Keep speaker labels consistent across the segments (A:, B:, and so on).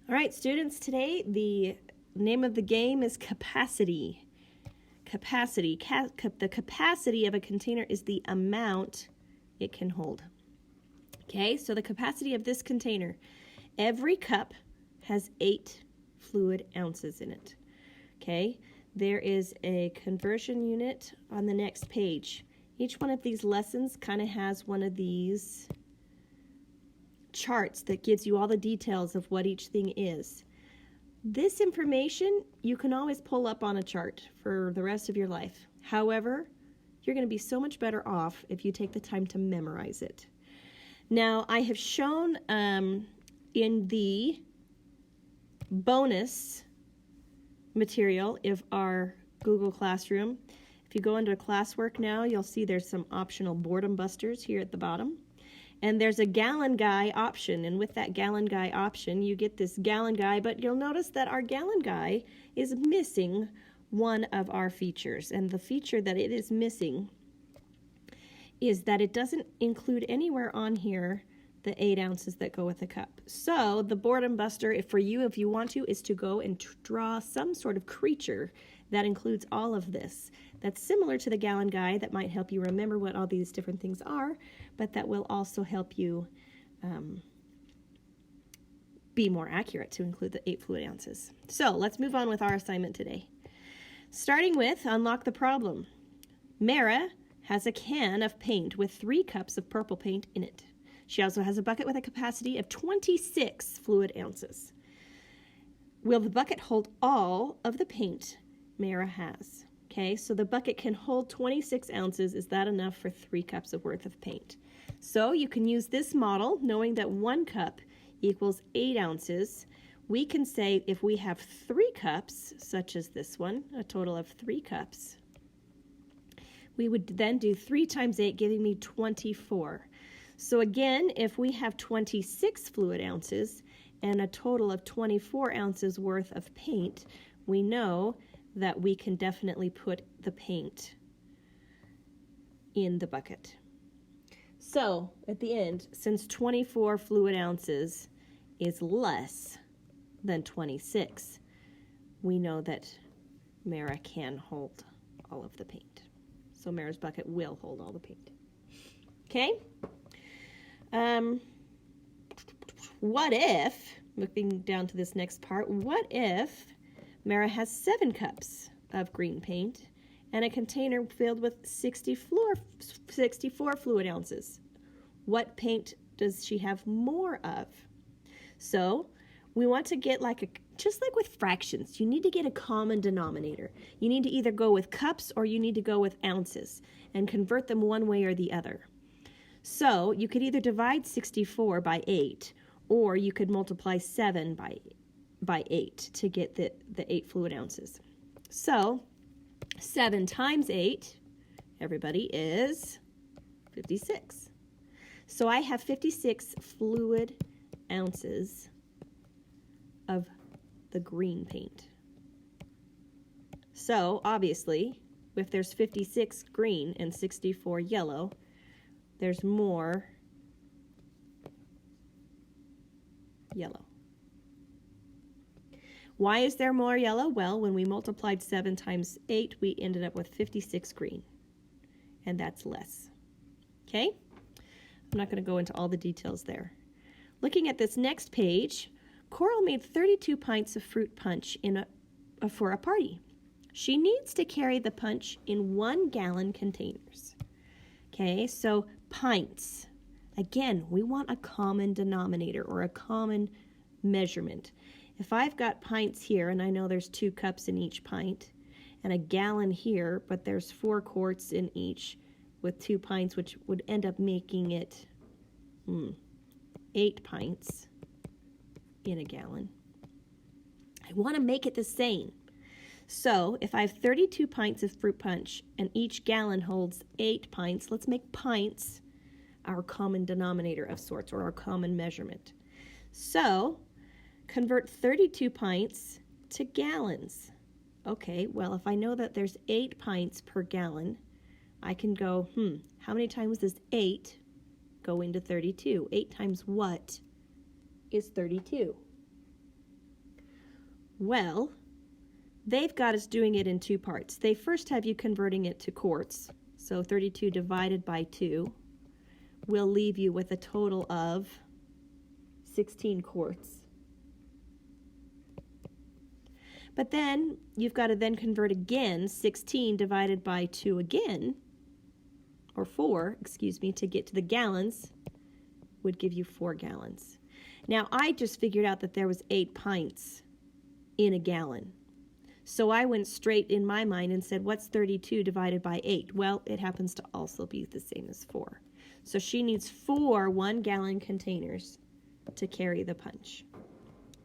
A: All right, students, today the name of the game is capacity. Capacity. The capacity of a container is the amount it can hold. Okay, so the capacity of this container, every cup has 8 fluid ounces in it. Okay, there is a conversion unit on the next page. Each one of these lessons kind of has one of these charts that gives you all the details of what each thing is. This information you can always pull up on a chart for the rest of your life. However, you're going to be so much better off if you take the time to memorize it. Now, I have shown in the bonus material of our Google Classroom, if you go into classwork now, you'll see there's some optional boredom busters here at the bottom. And there's a gallon guy option, and with that gallon guy option, you get this gallon guy, but you'll notice that our gallon guy is missing one of our features, and the feature that it is missing is that it doesn't include anywhere on here the 8 ounces that go with the cup. So the boredom buster, for you, if you want to, is to go and draw some sort of creature that includes all of this. That's similar to the gallon guy that might help you remember what all these different things are, but that will also help you be more accurate to include the 8 fluid ounces. So let's move on with our assignment today. Starting with unlock the problem. Mara has a can of paint with 3 cups of purple paint in it. She also has a bucket with a capacity of 26 fluid ounces. Will the bucket hold all of the paint Mara has? Okay, so the bucket can hold 26 ounces. Is that enough for 3 cups of worth of paint? So you can use this model, knowing that 1 cup equals 8 ounces. We can say if we have 3 cups, such as this one, a total of 3 cups, we would then do 3 times 8, giving me 24. So again, if we have 26 fluid ounces and a total of 24 ounces worth of paint, we know that we can definitely put the paint in the bucket. So at the end, since 24 fluid ounces is less than 26, we know that Mara can hold all of the paint. So Mara's bucket will hold all the paint. Okay? What if, looking down to this next part, what if Mara has 7 cups of green paint and a container filled with 64 fluid ounces? What paint does she have more of? So we want to get just like with fractions, you need to get a common denominator. You need to either go with cups or you need to go with ounces and convert them one way or the other. So you could either divide 64 by 8, or you could multiply 7 by 8 to get the 8 fluid ounces. So 7 times 8, everybody, is 56. So I have 56 fluid ounces of the green paint. So obviously, if there's 56 green and 64 yellow, there's more yellow. Why is there more yellow? Well, when we multiplied 7 times 8, we ended up with 56 green, and that's less. Okay? I'm not going to go into all the details there. Looking at this next page, Coral made 32 pints of fruit punch for a party. She needs to carry the punch in 1-gallon containers. Okay, so pints. Again, we want a common denominator or a common measurement. If I've got pints here, and I know there's 2 cups in each pint, and a gallon here, but there's 4 quarts in each with 2 pints, which would end up making it 8 pints in a gallon. I want to make it the same. So if I have 32 pints of fruit punch and each gallon holds 8 pints, let's make pints our common denominator of sorts, or our common measurement. So convert 32 pints to gallons. Okay, well, if I know that there's 8 pints per gallon, I can go, how many times does 8 go into 32? 8 times what is 32? Well, they've got us doing it in two parts. They first have you converting it to quarts. So 32 divided by 2 will leave you with a total of 16 quarts. But then you've got to then convert again, 16 divided by 2 again, or 4, excuse me, to get to the gallons, would give you 4 gallons. Now, I just figured out that there was 8 pints in a gallon. So I went straight in my mind and said, what's 32 divided by 8? Well, it happens to also be the same as 4. So she needs 4 1-gallon containers to carry the punch.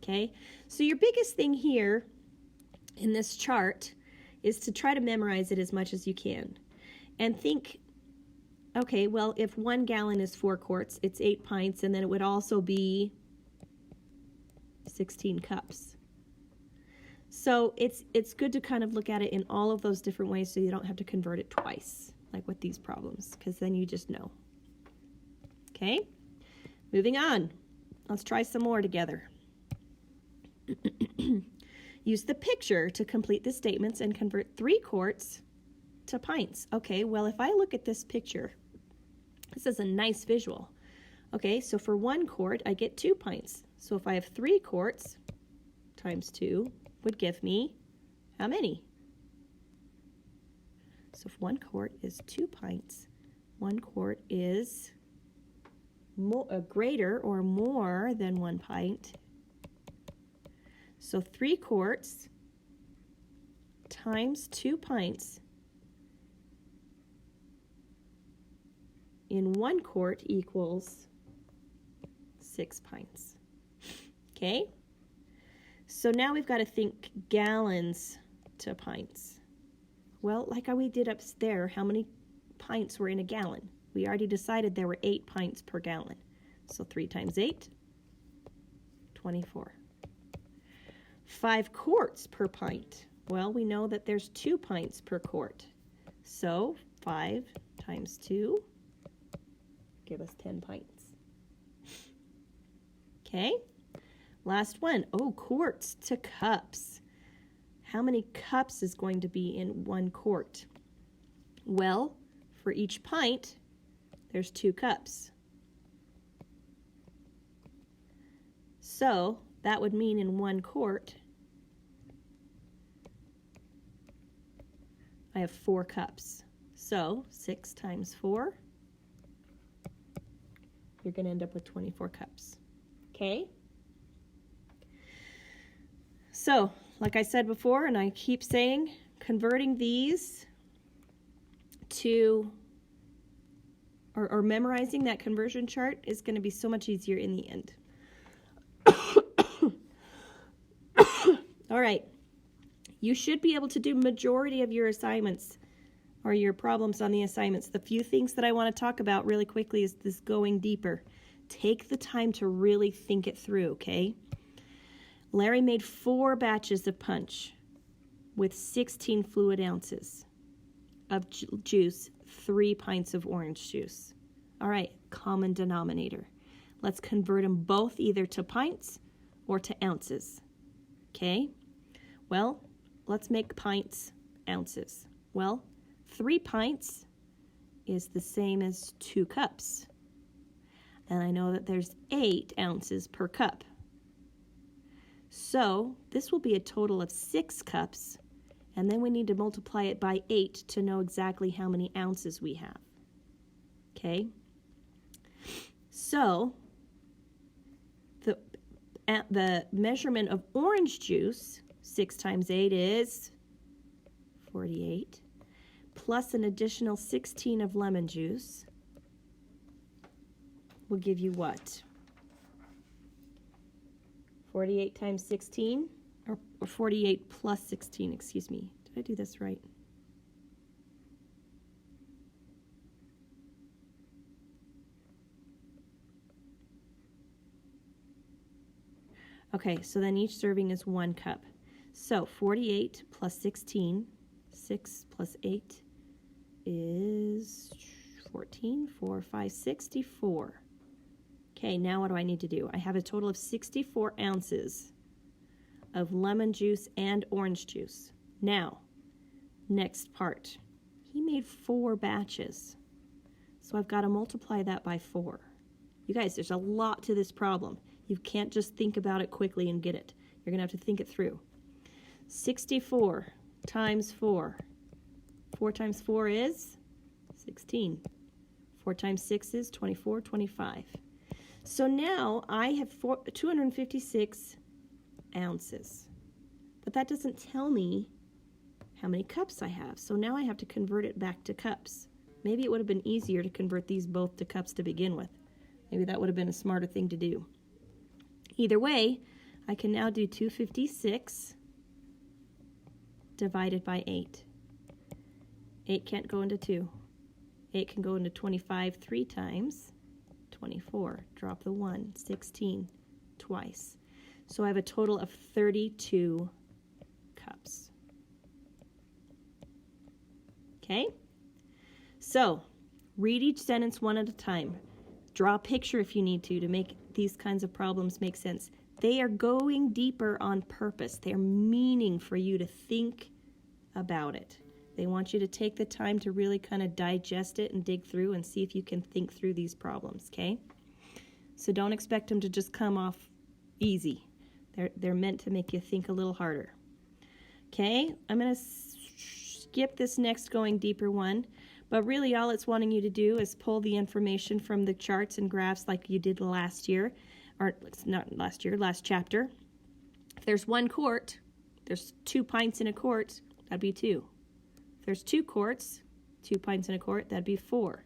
A: Okay? So your biggest thing here in this chart is to try to memorize it as much as you can. And think, okay, well, if 1 gallon is 4 quarts, it's 8 pints, and then it would also be 16 cups. So it's good to kind of look at it in all of those different ways so you don't have to convert it twice, like with these problems, because then you just know. Okay, moving on. Let's try some more together. Use the picture to complete the statements and convert 3 quarts to pints. Okay, well, if I look at this picture, this is a nice visual. Okay, so for 1 quart, I get 2 pints. So if I have 3 quarts times 2 would give me how many? So if 1 quart is 2 pints, 1 quart is greater or more than 1 pint. So 3 quarts times 2 pints in 1 quart equals 6 pints. Okay? So now we've got to think gallons to pints. Well, like how we did up there, how many pints were in a gallon? We already decided there were 8 pints per gallon. So 3 times 8, 24. 5 quarts per pint. Well, we know that there's 2 pints per quart. So 5 times 2 give us 10 pints. Okay, last one. Oh, quarts to cups. How many cups is going to be in 1 quart? Well, for each pint, there's 2 cups. So that would mean in 1 quart, I have 4 cups. So 6 times 4, you're going to end up with 24 cups. Okay? So, like I said before, and I keep saying, converting these to, or memorizing that conversion chart is going to be so much easier in the end. All right. You should be able to do majority of your assignments or your problems on the assignments. The few things that I want to talk about really quickly is this going deeper. Take the time to really think it through, okay? Larry made 4 batches of punch with 16 fluid ounces of juice, 3 pints of orange juice. All right, common denominator. Let's convert them both either to pints or to ounces, okay? Well, let's make pints ounces. Well, 3 pints is the same as 2 cups. And I know that there's 8 ounces per cup. So this will be a total of 6 cups, and then we need to multiply it by 8 to know exactly how many ounces we have. Okay? So the measurement of orange juice, 6 times 8 is 48, plus an additional 16 of lemon juice will give you what? 48 times 16, or 48 plus 16, excuse me. Did I do this right? Okay, so then each serving is 1 cup. So 48 plus 16, 6 plus 8 is 14, 4, 5, 64. Okay, now what do I need to do? I have a total of 64 ounces of lemon juice and orange juice. Now, next part. He made 4 batches. So I've got to multiply that by 4. You guys, there's a lot to this problem. You can't just think about it quickly and get it. You're going to have to think it through. 64 times 4. 4 times 4 is 16. 4 times 6 is 24, 25. So now I have 256 ounces. But that doesn't tell me how many cups I have. So now I have to convert it back to cups. Maybe it would have been easier to convert these both to cups to begin with. Maybe that would have been a smarter thing to do. Either way, I can now do 256 divided by 8. 8 can't go into 2. 8 can go into 25 3 times. 24. Drop the 1. 16 twice. So I have a total of 32 cups. Okay? So, read each sentence one at a time. Draw a picture if you need to make these kinds of problems make sense. They are going deeper on purpose. They are meaning for you to think about it. They want you to take the time to really kind of digest it and dig through and see if you can think through these problems, okay? So don't expect them to just come off easy. They're meant to make you think a little harder. Okay, I'm going to skip this next going deeper one, but really all it's wanting you to do is pull the information from the charts and graphs like you did last year, or not last year, last chapter. If there's 1 quart, there's 2 pints in a quart, that'd be 2. If there's 2 quarts, 2 pints in a quart, that'd be 4,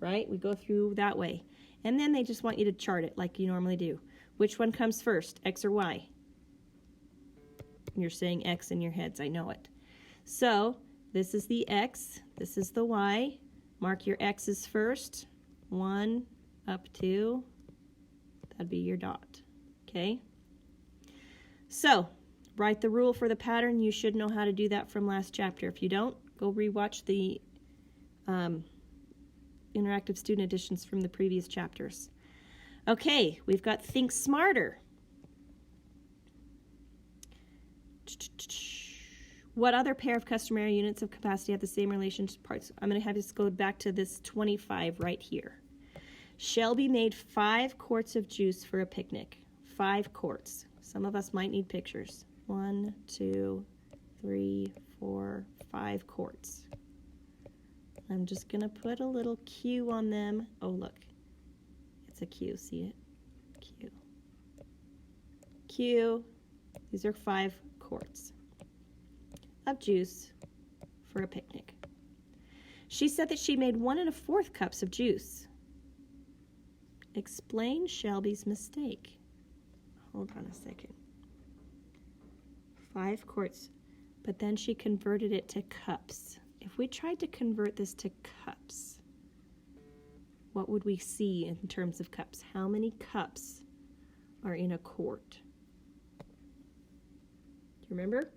A: right? We go through that way. And then they just want you to chart it like you normally do. Which one comes first, X or Y? You're saying X in your heads, I know it. So, this is the X, this is the Y. Mark your X's first. 1 up to, that'd be your dot. Okay? So, write the rule for the pattern. You should know how to do that from last chapter. If you don't, go rewatch the interactive student editions from the previous chapters. Okay, we've got think smarter. What other pair of customary units of capacity have the same relation to parts? I'm going to have this go back to this 25 right here. Shelby made 5 quarts of juice for a picnic. 5 quarts. Some of us might need pictures. 1, 2, 3, 4, 5 quarts. I'm just going to put a little Q on them. Oh, look. It's a Q. See it? Q. Q. These are 5 quarts of juice for a picnic. She said that she made 1 1/4 cups of juice. Explain Shelby's mistake. Hold on a second. 5 quarts, but then she converted it to cups. If we tried to convert this to cups, what would we see in terms of cups? How many cups are in a quart? Do you remember?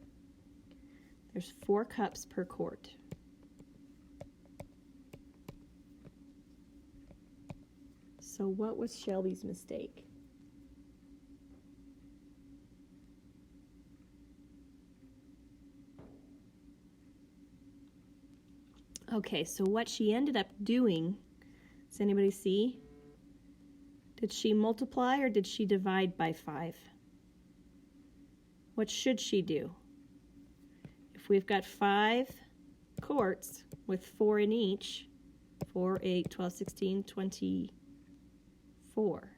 A: There's 4 cups per quart. So what was Shelby's mistake? Okay, so what she ended up doing, does anybody see? Did she multiply or did she divide by 5? What should she do? If we've got 5 quarts with 4 in each, 4, 8, 12, 16, 24.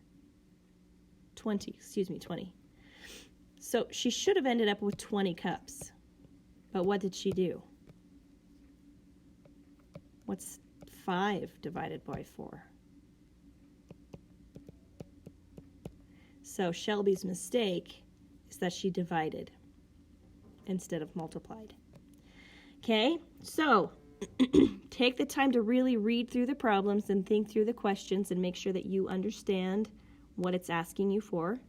A: 20. So she should have ended up with 20 cups. But what did she do? What's 5 divided by 4? So Shelby's mistake is that she divided instead of multiplied. Okay, so take the time to really read through the problems and think through the questions and make sure that you understand what it's asking you for.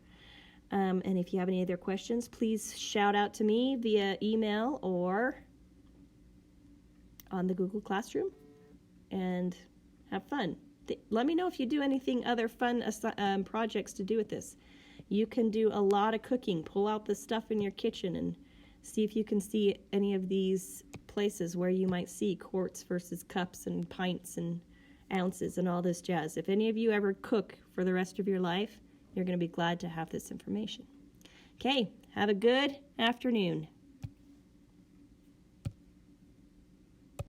A: And if you have any other questions, please shout out to me via email or on the Google Classroom and have fun. Let me know if you do anything other fun projects to do with this. You can do a lot of cooking. Pull out the stuff in your kitchen and see if you can see any of these places where you might see quarts versus cups and pints and ounces and all this jazz. If any of you ever cook for the rest of your life, you're going to be glad to have this information. Okay, have a good afternoon.